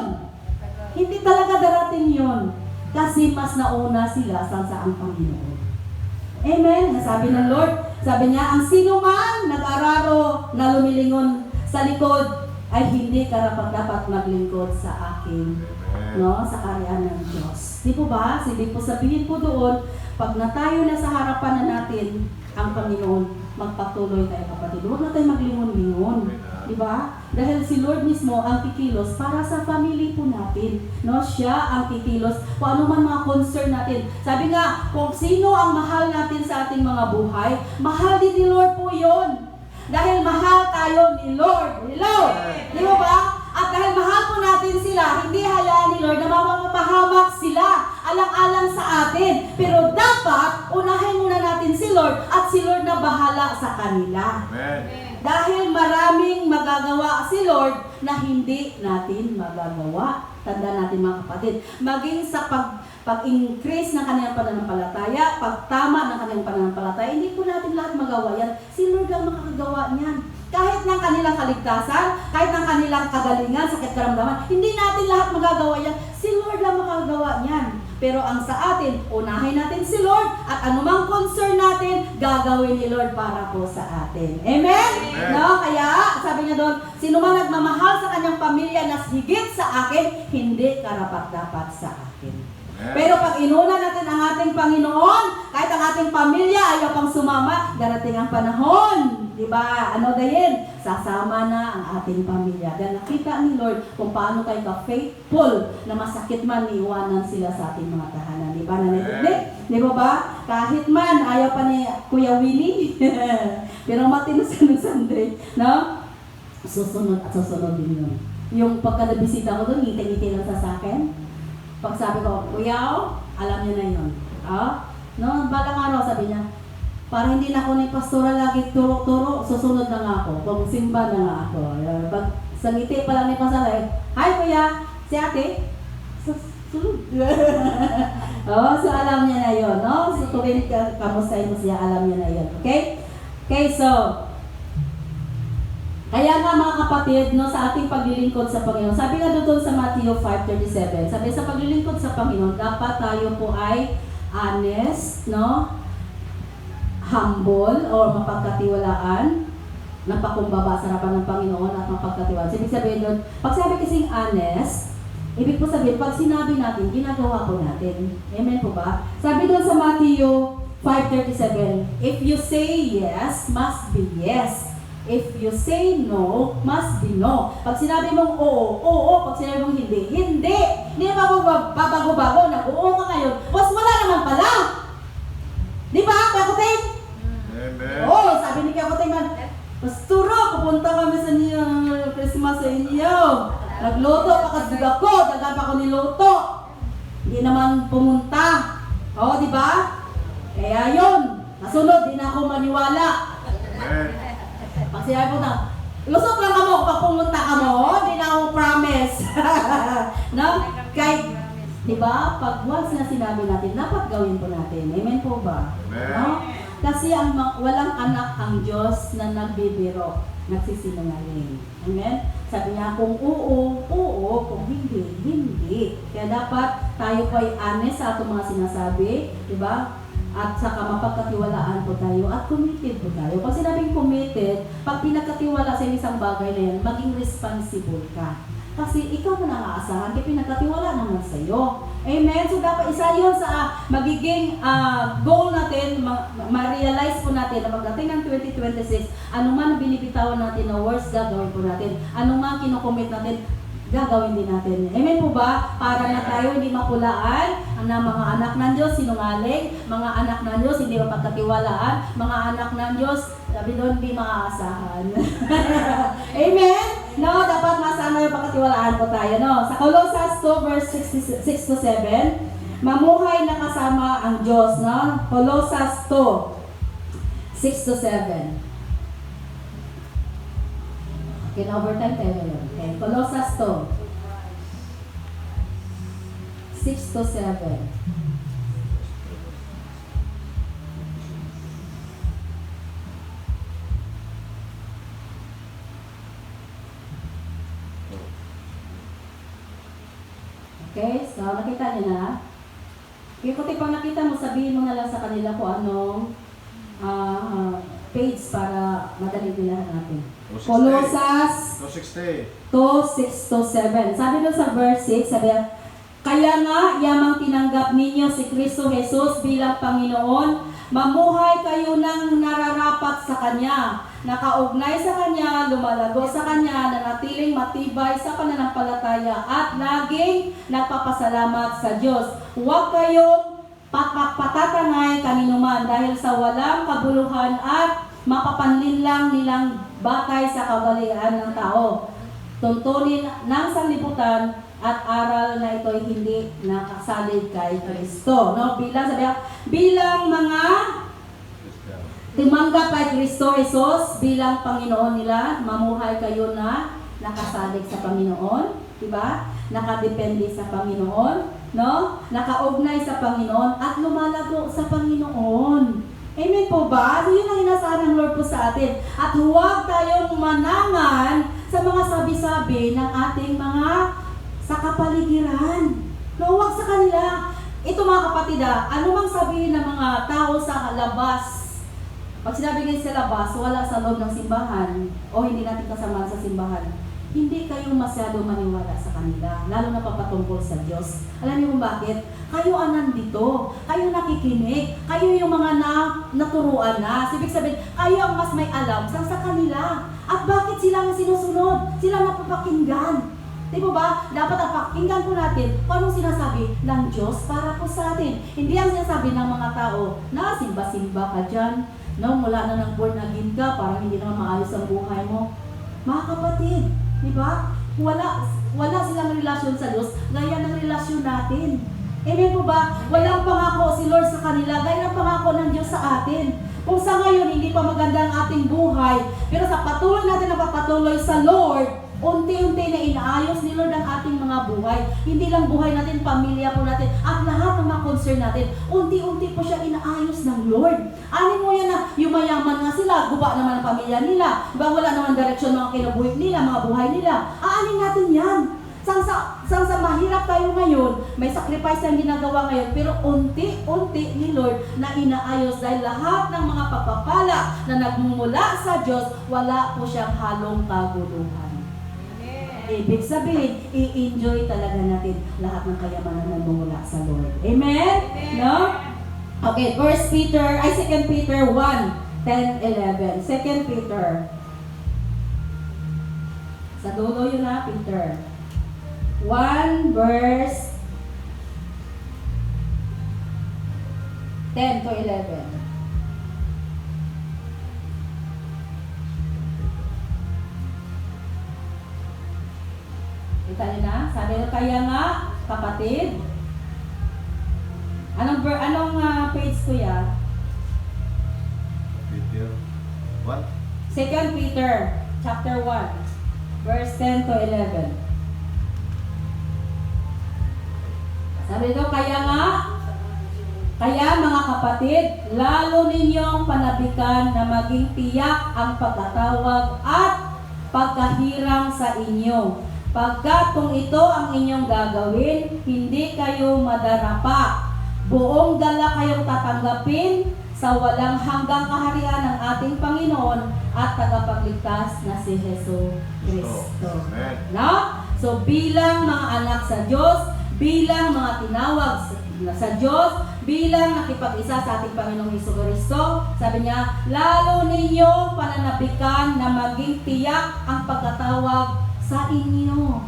Hindi talaga darating yun. Kasi mas nauna sila sa ang Panginoon. Amen? Sabi ng Lord, sabi niya, ang sino man nag-araro na lumilingon sa likod ay hindi karapat-dapat maglingkod sa akin, Amen. no, sa kaharian ng Diyos. Di po ba? Ibig po sabihin po doon, pag natayo na sa harapan na natin ang Panginoon, magpatuloy tayo kapatid. Huwag na tayo maglingon-lingon. Di ba? Dahil si Lord mismo ang kikilos para sa family po natin. No? Siya ang kikilos kung ano man mga concern natin. Sabi nga, kung sino ang mahal natin sa ating mga buhay, mahal din ni Lord po yon. Dahil mahal tayo ni Lord. Hello? Di ba ba? At dahil mahal po natin sila, hindi hayaan ni Lord na mamapahamak sila alang-alang sa atin. Pero dapat, unahin muna natin si Lord at si Lord na bahala sa kanila. Amen. Dahil maraming magagawa si Lord na hindi natin magagawa. Tanda natin mga kapatid. Maging sa pag-increase ng kanilang pananampalataya, pagtama ng kanilang pananampalataya, hindi po natin lahat magawa yan. Si Lord lang makakagawa niyan. Kahit ng kanilang kaligtasan, kahit ng kanilang kagalingan, sakit karamdaman, hindi natin lahat magagawa yan. Si Lord lang makakagawa niyan. Pero ang sa atin, unahin natin si Lord at anumang concern natin, gagawin ni Lord para po sa atin. Amen? Amen. No? Kaya, sabi niya doon, sino man nagmamahal sa kanyang pamilya na higit sa akin, hindi karapat-dapat sa akin. Amen. Pero pag inuna natin ang ating Panginoon, kahit ang ating pamilya ayaw pang sumama, darating ang panahon. Diba? Ano dahin? Sasama na ang ating pamilya. Dahil nakita ni Lord kung paano kayo ka-faithful na masakit man iwanan sila sa ating mga tahanan. Diba? Nanay? Di ba ba? Kahit man, ayaw pa ni Kuya Willie. Pero matino sa Sunday. No? Susunod at susunod din yun. Yung pagkadabisita ko doon, ngiti-ngiti lang sa akin. Pag sabi ko, Kuya, alam niyo na yun. No? Balang araw, sabi niya, para hindi na ako ni pastora lagi turo-turo, susunod na nga ako. Kung simba na nga ako. Pag sa ngiti pa lang ni pastora, hi Kuya, si ate, susunod. So alam niya na yun. No? So tuwing kamustahin mo siya, alam niya na yun. Okay? Okay, so, kaya nga mga kapatid, no, sa ating paglilingkod sa Panginoon, sabi nga doon sa Matthew 5:37, sabi sa paglilingkod sa Panginoon, dapat tayo po ay honest, no, humble, or mapagkatiwalaan, napakumbaba sa harapan ng Panginoon at mapagkatiwalaan. Ibig sabihin doon, pag sabi kasing honest, ibig po sabihin, pag sinabi natin, ginagawa po natin. Amen po ba? Sabi doon sa Matthew 5:37, if you say yes, must be yes. If you say no, must be no. Pag sinabi mong oo, oo. Pag sinabi mong hindi, hindi. Hindi na babago-bago. Nag-oo ka ngayon. Was wala naman pala. Di ba, Kakuting? Amen. Oo, sabi ni Kakuting man, Pasturo, pupunta kami sa niyo, Christmas sa inyo. Nagluto pa kasduga ko, dagan pa ko niluto. Hindi naman pumunta. Oo, di ba? Kaya yun, nasunod, di na ako maniwala. Amen. Pag sinabi po na, lusok lang ka mo kapag pumunta ka mo, hindi na ako promise. No? Kahit, di ba, pag once na sinabi natin, dapat gawin po natin. Amen po ba? Amen. No? Kasi ang walang anak ang Diyos na nagbibiro, nagsisinungaling. Amen? Sabi niya, kung oo, oo, kung hindi, hindi. Kaya dapat tayo po ay honest sa atong mga sinasabi, di ba? At saka mapagkatiwalaan po tayo at committed po tayo. Pag sinabing committed, pag pinagkatiwala sa isang bagay na yan, maging responsible ka. Kasi ikaw mo nang-aasahan, kaya pinagkatiwala naman sa iyo. Amen? So dapat isa yun sa magiging goal natin, ma-realize po natin na pagdating ng 2026, anuman binibitawan natin na words, gagawin po natin. Anuman kinocommit natin, gagawin din natin. Amen po ba? Para na tayo hindi mapulaan na mga anak ng Diyos, sinungaling, mga anak ng Diyos, hindi mapagkatiwalaan, mga anak ng Diyos, sabi doon, hindi maaasahan. Amen? No, dapat masama yung pagkatiwalaan po tayo. No? Sa Colossus 2 verse 6-7, mamuhay na kasama ang Diyos. No? Colossus 2, 6-7. Okay, na overtime tayo ngayon. Okay, Colossus 2, 6-7. Okay, so nakita niyo na. Okay, kung pag nakita mo, sabihin mo na lang sa kanila kung anong page para madali bilahan natin. Colossus 2:60. 2:6-7. Sabi doon sa verse 6, sabi niya, kaya nga, yamang tinanggap ninyo si Kristo Jesus bilang Panginoon, mamuhay kayo ng nararapat sa Kanya, nakaugnay sa Kanya, lumalago sa Kanya, nanatiling matibay sa pananampalataya at laging nagpapasalamat sa Diyos. Huwag kayong patatangay kaninuman dahil sa walang kabuluhan at mapapanlinlang nilang batay sa kagalian ng tao. Tuntunin ng sanlibutan at aral na ito'y hindi nakasalig kay Kristo. No? Bilang mga tumanggap kay Kristo Jesus bilang Panginoon nila, mamuhay kayo na nakasalig sa Panginoon, diba? Nakadepende sa Panginoon, no? Nakaugnay sa Panginoon at lumalago sa Panginoon. Amen po ba? So yun ang inasahan ng Lord po sa atin. At huwag tayong manangan sa mga sabi-sabi ng ating mga sa kapaligiran. No, huwag sa kanila. Ito mga kapatid, anumang sabihin ng mga tao sa labas, pag sinabi kayo sa labas, wala sa loob ng simbahan, o hindi natin kasama sa simbahan, hindi kayo masyado maniwala sa kanila, lalo na papatungkol sa Diyos. Alam niyo kung bakit? Kayo ang nandito, kayo nakikinig, kayo yung mga naturuan na. Ibig sabihin, kayo ang mas may alam sa kanila. At bakit sila ang sinusunod? Sila napapakinggan. Di ba? Dapat ang pakinggan po natin kung anong sinasabi ng Diyos para po sa atin. Hindi ang sinasabi ng mga tao na simba-simba ka dyan, no, mula na ng born again ka, parang hindi naman maayos ang buhay mo. Mga kapatid, di ba? Wala silang relasyon sa Diyos, gaya ng relasyon natin. Amen po ba? Walang pangako si Lord sa kanila, gaya ng pangako ng Diyos sa atin. Kung sa ngayon hindi pa maganda ang ating buhay, pero sa patuloy natin na papatuloy sa Lord, unti-unti na inaayos ni Lord ang ating mga buhay. Hindi lang buhay natin, pamilya po natin, at lahat ng mga concern natin. Unti-unti po siya inaayos ng Lord. Anin mo yan na yung mayaman nga sila, guba naman ang pamilya nila. Diba wala naman direksyon mga kinabuhi nila, mga buhay nila. Aanin natin yan. Sang sa mahirap tayo ngayon, may sacrifice ang ginagawa ngayon, pero unti-unti ni Lord na inaayos dahil lahat ng mga pagpapala na nagmumula sa Diyos, wala po siyang halong kaguluhan. Ibig sabihin, i-enjoy talaga natin lahat ng kayamanan na nagmumula sa Lord. Amen? No? Okay, 2 Peter 1, 10, 11. 2 Peter. Sa dulo yun na, Peter. 1 verse 10 to 11. Kita niyo na? Sabi ko, kaya nga, kapatid. Anong page ko ya? Peter 1. 2 Peter, chapter 1, verse 10 to 11. Sabi ko, kaya mga kapatid, lalo ninyong panabikan na maging tiyak ang pagkatawag at pagkahirang sa inyo. Pagkat kung ito ang inyong gagawin, hindi kayo madarapa. Buong dala kayong tatanggapin sa walang hanggang kaharian ng ating Panginoon at tagapagligtas na si Hesus Kristo. No? So bilang mga anak sa Diyos, bilang mga tinawag sa Diyos, bilang nakipag-isa sa ating Panginoong Hesus Kristo, sabi niya, lalo ninyong pananabikan na maging tiyak ang pagkatawag sa inyo.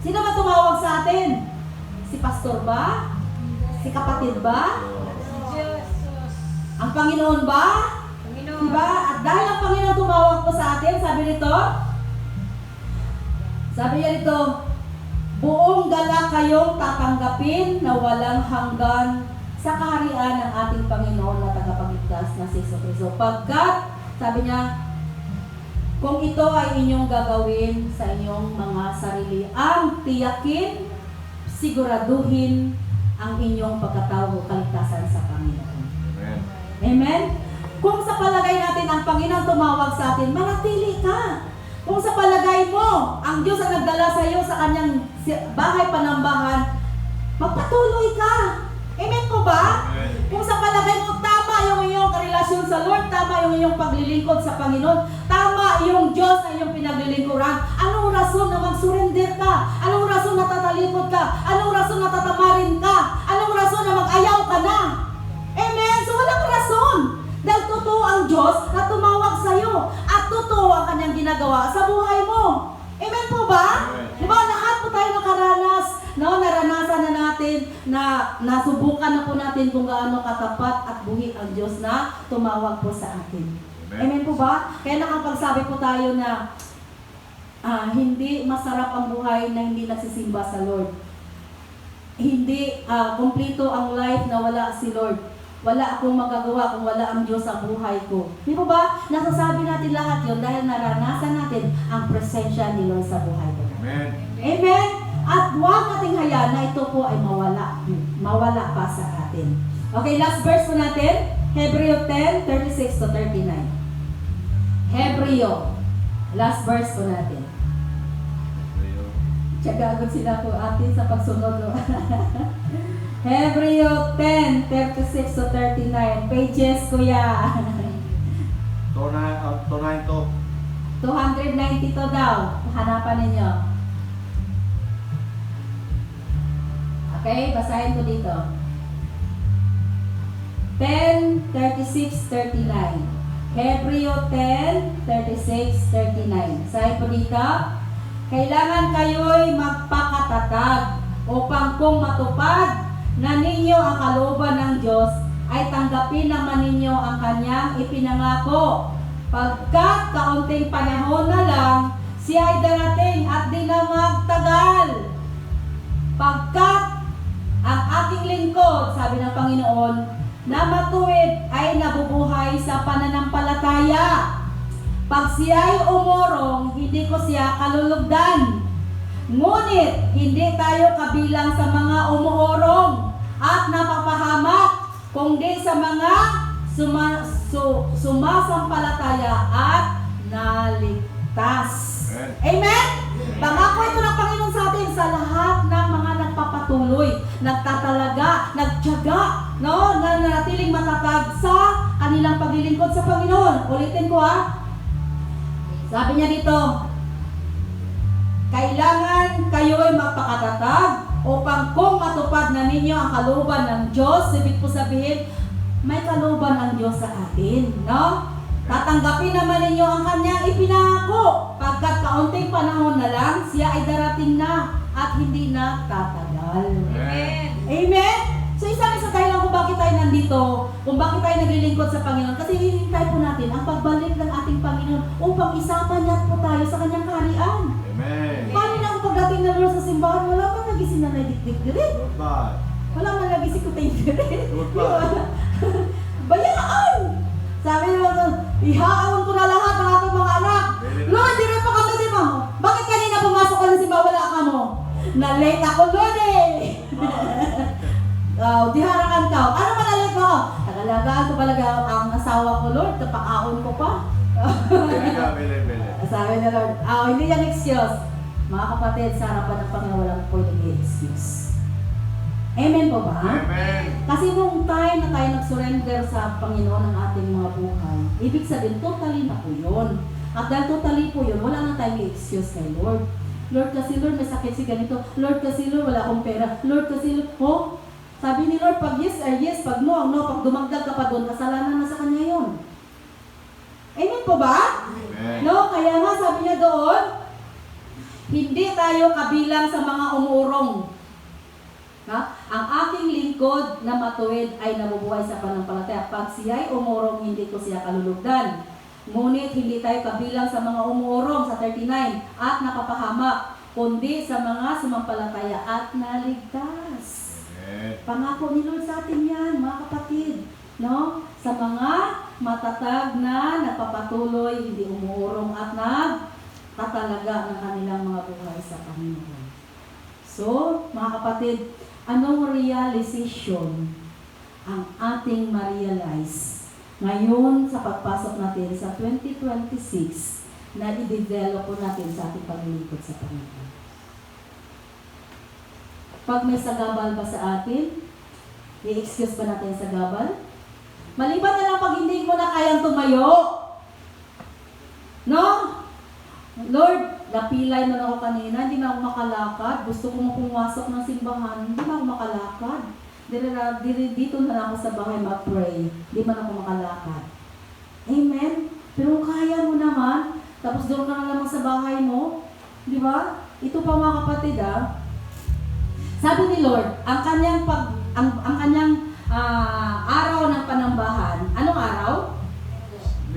Sino ba tumawag sa atin? Si pastor ba? Si kapatid ba? Jesus. Ang Panginoon ba? Panginoon. Diba? At dahil ang Panginoon tumawag po sa atin, sabi niya dito, buong dala kayong tatanggapin na walang hanggan sa kaharian ng ating Panginoon na tagapagligtas na si Hesus Kristo. Pagkat, sabi niya, kung ito ay inyong gagawin sa inyong mga sarili, ang tiyakin, siguraduhin ang inyong pagkatawag o kaligtasan sa Panginoon. Amen. Amen? Kung sa palagay natin ang Panginoon tumawag sa atin, manatili ka. Kung sa palagay mo, ang Diyos ang nagdala sa iyo sa kanyang bahay panambahan, magpatuloy ka. Amen po ba? Amen. Kung sa palagay mo, tama yung iyong karelasyon sa Lord, tama yung iyong paglilingkod sa Panginoon, tama yung Diyos na iyong pinaglilingkuran? Anong rason na mag-surrender ka? Anong rason na tatalikod ka? Anong rason na tatamarin ka? Anong rason na mag-ayaw ka na? Amen? So walang rason. Dahil totoo ang Diyos na tumawag sa iyo at totoo ang kanyang ginagawa sa buhay mo. Amen po ba? Amen. Di ba lahat po tayo nakaranas, no? Naranasan na natin na nasubukan na po natin kung gaano katapat at buhi ang Diyos na tumawag po sa atin. Amen. Amen po ba? Kaya nakapagsabi po tayo na hindi masarap ang buhay na hindi nagsisimba sa Lord. Hindi kumpleto ang life na wala si Lord. Wala akong magagawa kung wala ang Diyos sa buhay ko. Di ba ba? Nasasabi natin lahat yon dahil naranasan natin ang presensya ni Lord sa buhay ko. Amen. Amen? At huwag nating hayaan na ito po ay mawala. Mawala pa sa atin. Okay, last verse po natin. Hebreo 10:36 to 39. Hebreo. Last verse po natin. Tiyaga agad sila po atin sa pagsunod. No? Hebreo 10:36 to 39. Pages, kuya. Tunahin to. 290 to daw. Hanapan ninyo. Okay, basahin ko dito. 10:36-39. Hebreo 10:36-39. Basahin ko dito. Kailangan kayo'y magpakatatag upang kung matupad na ninyo ang kalooban ng Diyos, ay tanggapin naman ninyo ang kanyang ipinangako. Pagkat kaunting panahon na lang, siya ay darating at di na magtagal. Pagkat ang aking lingkod, sabi ng Panginoon, na matuwid ay nabubuhay sa pananampalataya. Pag siya ay umurong, hindi ko siya kalulugdan. Ngunit, hindi tayo kabilang sa mga umuurong at napapahamak, kundi sa mga sumasampalataya at naligtas. Amen? Pangako ito ng Panginoon sa atin sa lahat ng mga nagpapatuloy, nagtatalaga, nagtiyaga, no? Na nanatiling matatag sa kanilang paglilingkod sa Panginoon. Ulitin ko Sabi niya dito, kailangan kayo'y magpakatatag upang kung matupad na ninyo ang kalooban ng Diyos, ibig po sabihin, may kalooban ang Diyos sa atin, no? Tatanggapin naman ninyo ang kanyang ipinangako, pagkat kaunting panahon na lang, siya ay darating na at hindi na tatagal. Amen. Amen? So isa sa dahilan kung bakit tayo nandito, kung bakit tayo naglilingkod sa Panginoon, kasi hinihintay po natin ang pagbalik ng ating Panginoon upang isapan niya po tayo sa kanyang kaharian. Amen. Paano na ang pagdating na Lord sa simbahan, wala man nagising na naidik-dik dire. Goodbye. Wala man nagising ko tayo dire. Goodbye. Bayaan! Sabi naman, ihaawon ko na lahat ng aking mga anak. Lord, di rin pa kami di mo. Bakit kanina pumasok ka ng simbahan, wala ka mo? Na-late ako, Lord diharakan ka. Ano man na-late mo? Nagalagaan ko palaga ang asawa ko, Lord. Napakaon ko pa. Bele. Sabi na Lord, hindi yan excuse. Mga kapatid, sa harapan ng Panginoon, walang pwedeng i-excuse. Amen po ba? Amen. Kasi nung time na tayo nag-surrender sa Panginoon ng ating mga buhay, ibig sabihin, totally na po yun. At dahil totally po yun, wala na tayong i-excuse kay Lord. Lord, kasi Lord, may sakit si ganito. Lord, kasi Lord, wala akong pera. Lord, kasi Lord, sabi ni Lord, pag yes or yes, pag no, no, pag dumagdag ka pa doon, kasalanan na sa Kanya yun. Amen po ba? Amen. No, kaya nga sabi niya doon, hindi tayo kabilang sa mga umuurong. Ang aking lingkod na matuwid ay nabubuhay sa pananampalataya. Pag siya'y umurong, hindi ko siya kalulugdan. Ngunit hindi tayo kabilang sa mga umuurong sa 39 at napapahamak, kundi sa mga sumampalataya at naligtas. Pangako ni Lord sa atin yan, mga kapatid. No? Sa mga matatag na nagpapatuloy, hindi umuurong at nagtatalaga ng kanilang mga buhay sa Panginoon. So, mga kapatid, anong realization ang ating ma-realize ngayon sa pagpasok natin sa 2026 na i-develop po natin sa ating paglilingkod sa Panginoon? Pag may sagabal ba sa atin, i-excuse ba natin sa sagabal? Maliban na lang pag hindi mo na kayang tumayo. No? Lord, napilay na ako kanina, hindi na ako makalakad. Gusto ko pumasok ng simbahan, hindi na ako makalakad. Dito na lang ako sa bahay mag-pray. Hindi man ako makalakad. Amen? Pero kaya mo naman, tapos doon ka na lamang sa bahay mo. Di ba? Ito pa mga kapatid Sabi ni Lord, ang kanyang araw ng panambahan, anong araw?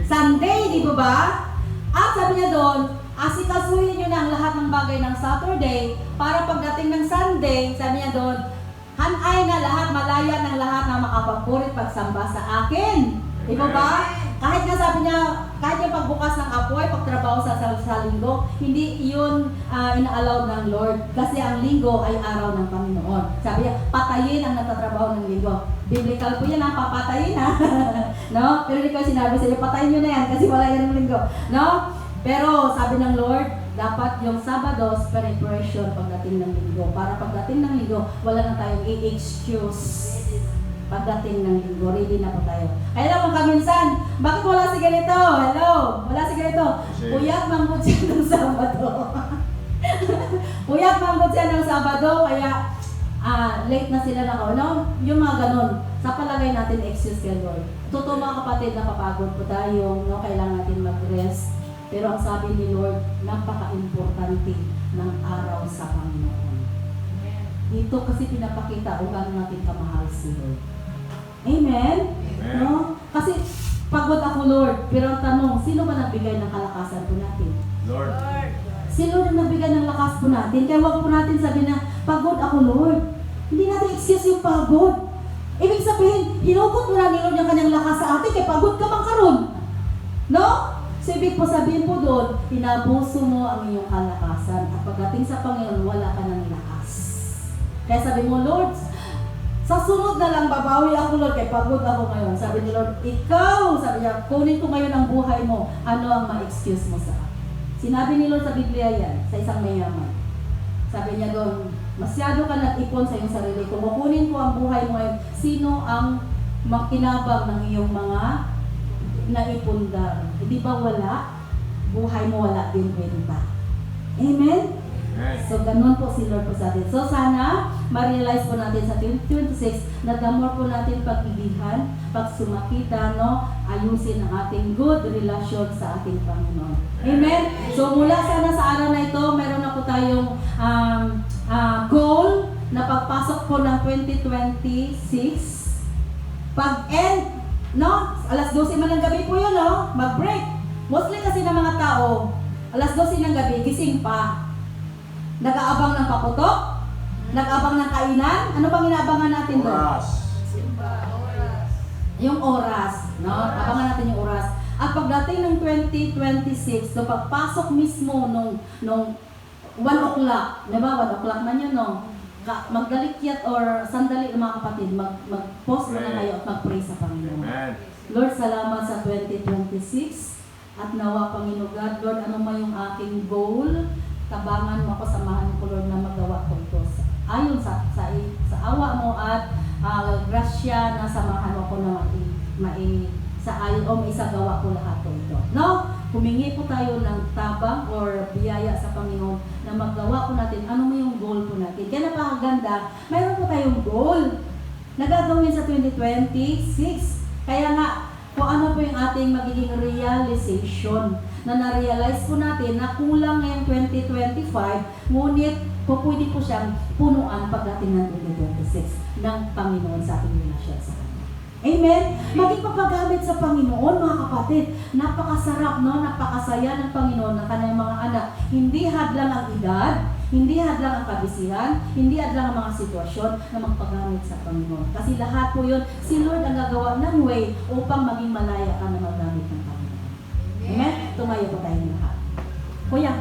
Sunday, di ba? At sabi niya doon, asikasuhin nyo na ang lahat ng bagay ng Saturday para pagdating ng Sunday, sabi niya doon, hanay na lahat, malaya ng lahat na makapagpurit pagsamba sa akin. Di ba? Kahit nga sabi niya, kahit yung pagbukas ng apoy, pagtrabaho sa linggo, hindi yun ina-allow ng Lord. Kasi ang linggo ay araw ng Panginoon. Sabi niya, patayin ang nagtatrabaho ng linggo. Biblical po yan, papatayin no? Pero hindi ko sinabi sa iyo, patayin nyo na yan kasi wala yan ng linggo. No? Pero sabi ng Lord, dapat yung Sabado, preparation pagdating ng linggo. Para pagdating ng linggo, wala na tayong i-excuse. Pagdating ng linggo, ready na po tayo. Kaya naman kaminsan, bakit wala si ganito? Hello? Wala si ganito. Puyat manggod siya ng Sabado. Puyat manggod siya ng Sabado, kaya late na sila na no? Yung mga ganun. Sa palagay natin, excuse kay Lord. Totoo mga kapatid, napapagod po tayo, no? Kailangan natin mag-rest. Pero ang sabi ni Lord, napaka-importante ng araw sa Panginoon. Dito kasi pinapakita kung gaano natin kamahal si Lord. Amen? Amen. No? Kasi pagod ako, Lord. Pero ang tanong, sino ba nagbigay ng kalakasan po natin? Lord. Si Lord ang nagbigay ng lakas po natin. Kaya huwag po natin sabihin na, pagod ako, Lord. Hindi natin excuse yung pagod. Ibig sabihin, hinugot mo na ni Lord yung kanyang lakas sa atin, kaya pagod ka bang karon? No? So ibig po sabihin po doon, pinabuso mo ang iyong kalakasan. At pagdating sa Panginoon, wala ka ng lakas. Kaya sabi mo, Lord, sa sunod na lang babawi ako, Lord, kaya pagod ako ngayon. Sabi ni Lord, ikaw, sabi niya, kunin ko ngayon ang buhay mo. Ano ang ma-excuse mo sa akin? Sinabi ni Lord sa Biblia yan, sa isang mayaman. Sabi niya doon, masyado ka nag-ipon sa iyong sarili. Kung kukunin ko ang buhay mo ngayon, sino ang makinabang ng iyong mga naipundar? Hindi ba wala? Buhay mo wala din benta. Amen? So, ganun po si Lord po sa atin. So, sana, ma-realize po natin sa 2026 na the more po natin pag-ibihan, pagsumakita, no, ayusin ang ating good relasyon sa ating Panginoon. Amen? So, mula sana sa araw na ito, meron na po tayong goal na pagpasok po ng 2026. Pag-end, no, alas 12 man ng gabi po yun, no, mag-break. Mostly kasi ng mga tao, alas 12 ng gabi, gising pa. Nag-aabang ng paputok? Nag-aabang ng kainan? Ano bang inaabangan natin doon? Oras. Yung oras. No? Abangan natin yung oras. At pagdating ng 2026, so pagpasok mismo nung 1 o'clock, di ba? 1 o'clock man yun, no? Magdalikyat or sandali mga kapatid, mag-pause mo na kayo at mag-pray sa Panginoon. Amen. Lord, salamat sa 2026 at nawa, Panginoon God, Lord, ano man yung aking goal, tabangan mo ako, samahan mo ko, Lord, na magawa ko ito. Ayon sa awa mo at grasya na samahan mo ko na sa ayon o maisagawa ko lahat ko ito. No? Humingi po tayo ng tabang or biyaya sa Panginoon na magawa po natin ano mo yung goal po natin. Kaya napakaganda, mayroon po tayong goal na gagawin sa 2026. Kaya nga, kung ano po yung ating magiging realization na na-realize po natin na kulang ngayong 2025, ngunit po pwede po siyang punuan pagdating ng 2026 ng Panginoon sa ating relasyon sa Kanya. Amen? Maging papagamit sa Panginoon, mga kapatid. Napakasarap, no? Napakasaya ng Panginoon ng kanyang mga anak. Hindi hadlang ang edad, hindi hadlang ang kabisihan, hindi hadlang ang mga sitwasyon na magpagamit sa Panginoon. Kasi lahat po yun, si Lord ang gagawa ng way upang maging malaya ka na magamit ng Panginoon. Amen? Tumayo po tayo lahat. Kuya.